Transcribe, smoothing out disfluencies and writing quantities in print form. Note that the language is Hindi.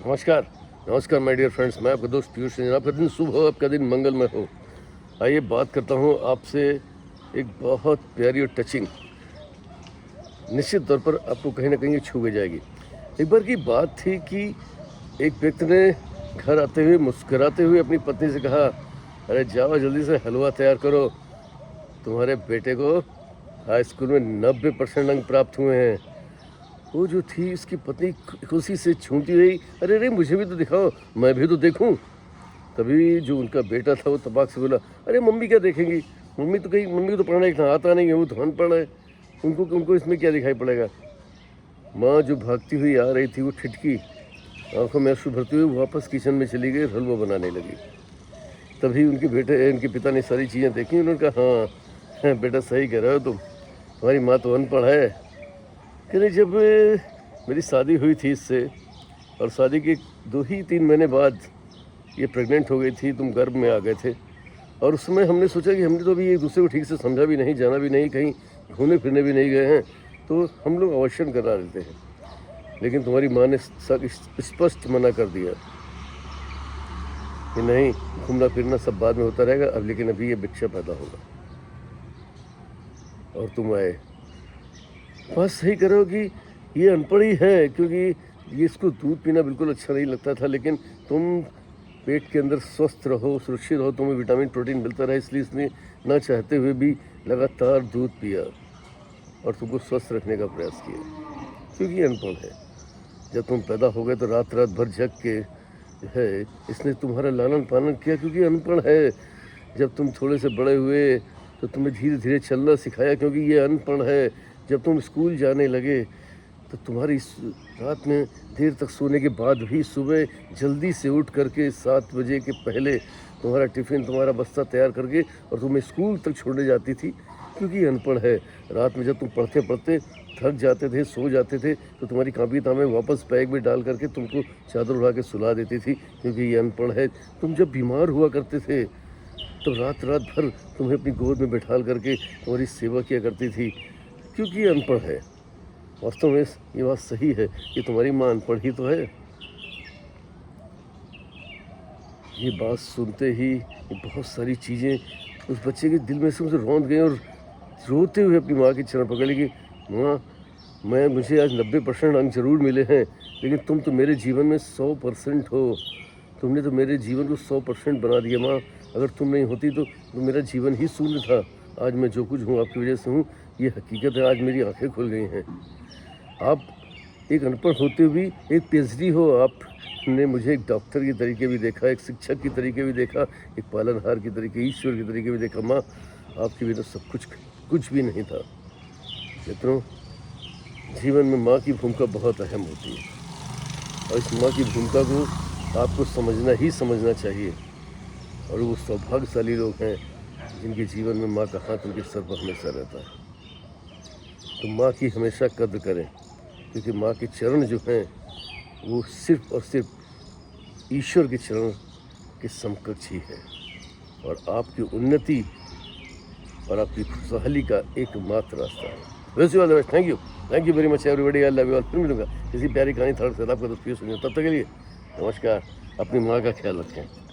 नमस्कार नमस्कार माय डियर फ्रेंड्स, मैं आपका दोस्त पीयूष सिंह। आपका दिन शुभ हो, आपका दिन मंगलमय हो। आइए बात करता हूँ आपसे एक बहुत प्यारी और टचिंग, निश्चित तौर पर आपको कहीं ना कहीं छू के जाएगी। एक बार की बात थी कि एक व्यक्ति ने घर आते हुए मुस्कुराते हुए अपनी पत्नी से कहा, अरे जाओ जल्दी से हलवा तैयार करो, तुम्हारे बेटे को हाई स्कूल में 90% अंक प्राप्त हुए हैं। वो जो थी उसकी पत्नी खुशी से झूमती रही, अरे अरे मुझे भी तो दिखाओ, मैं भी तो देखूं। तभी जो उनका बेटा था वो तबाक से बोला, अरे मम्मी क्या देखेंगी, मम्मी को तो पढ़ना इतना आता नहीं है, वो तो अनपढ़ है, उनको उनको इसमें क्या दिखाई पड़ेगा। माँ जो भागती हुई आ रही थी वो ठिठकी, आंखों में आंसू भरती हुई वापस किचन में चली गई, हलवा बनाने लगी। तभी उनके पिता ने सारी चीज़ें देखी। उन्होंने कहा, हाँ बेटा सही कह रहे हो तुम, तुम्हारी माँ तो अनपढ़ है। कहने जब मेरी शादी हुई थी इससे, और शादी के 2 ही 3 महीने बाद ये प्रेग्नेंट हो गई थी, तुम गर्भ में आ गए थे। और उस समय हमने सोचा कि हमने तो अभी एक दूसरे को ठीक से समझा भी नहीं, जाना भी नहीं, कहीं घूमने फिरने भी नहीं गए हैं, तो हम लोग अवश्य करा देते हैं। लेकिन तुम्हारी माँ ने स्पष्ट मना कर दिया कि नहीं, घूमना फिरना सब बाद में होता रहेगा, अब लेकिन अभी ये बच्चा पैदा होगा। और तुम आए, बस सही करो कि ये अनपढ़ ही है, क्योंकि ये इसको दूध पीना बिल्कुल अच्छा नहीं लगता था, लेकिन तुम पेट के अंदर स्वस्थ रहो, सुरक्षित रहो, तुम्हें विटामिन प्रोटीन मिलता रहे, इसलिए इसने ना चाहते हुए भी लगातार दूध पिया और तुमको स्वस्थ रखने का प्रयास किया, क्योंकि अनपढ़ है। जब तुम पैदा हो गए तो रात रात भर जग के है इसने तुम्हारा लालन पालन किया, क्योंकि अनपढ़ है। जब तुम थोड़े से बड़े हुए तो तुम्हें धीरे धीरे चलना सिखाया, क्योंकि ये अनपढ़ है। जब तुम स्कूल जाने लगे तो तुम्हारी रात में देर तक सोने के बाद भी सुबह जल्दी से उठ करके 7 बजे के पहले तुम्हारा टिफ़िन, तुम्हारा बस्ता तैयार करके और तुम्हें स्कूल तक छोड़ने जाती थी, क्योंकि अनपढ़ है। रात में जब तुम पढ़ते पढ़ते थक जाते थे, सो जाते थे, तो तुम्हारी कापी तामें वापस बैग में डाल करके तुमको चादर उड़ा के सुला देती थी, क्योंकि ये अनपढ़ है। तुम जब बीमार हुआ करते थे तो रात रात भर तुम्हें अपनी गोद में बैठाल करके तुम्हारी सेवा किया करती थी, क्योंकि ये अनपढ़ है। वास्तव में ये बात सही है कि तुम्हारी माँ अनपढ़ ही तो है। ये बात सुनते ही बहुत सारी चीज़ें उस बच्चे के दिल में से मुझे रौंद गई, और रोते हुए अपनी माँ की चरण पकड़ ली कि माँ, मुझे आज 90% अंक जरूर मिले हैं, लेकिन तुम तो मेरे जीवन में 100% हो। तुमने तो मेरे जीवन को 100% बना दिया माँ। अगर तुम नहीं होती तो मेरा जीवन ही शून्य था। आज मैं जो कुछ हूँ आपकी वजह से हूँ, ये हकीकत है। आज मेरी आंखें खुल गई हैं। आप एक अनपढ़ होते हुए एक पीएचडी हो, आपने मुझे एक डॉक्टर की तरीके भी देखा, एक शिक्षक की तरीके भी देखा, एक पालनहार की तरीके, ईश्वर की तरीके भी देखा। माँ, आपके बिना सब कुछ भी नहीं था। मित्रों, जीवन में माँ की भूमिका बहुत अहम होती है, और इस माँ की भूमिका को आपको समझना चाहिए। और वो सौभाग्यशाली लोग हैं जिनके जीवन में माँ का हाथ उनके सर पर हमेशा रहता है। तो माँ की हमेशा कद्र करें, क्योंकि माँ के चरण जो हैं वो सिर्फ और सिर्फ ईश्वर के चरण के समकक्ष ही है, और आपकी उन्नति और आपकी खुशहाली का एकमात्र रास्ता है। वैसे all the best. Thank you very much everybody. I love you all. फिर मिलूंगा किसी प्यारी कहानी थर्ड से। आपका दोस्त पीयूष सिंह। तब तक के लिए नमस्कार। अपनी माँ का ख्याल रखें।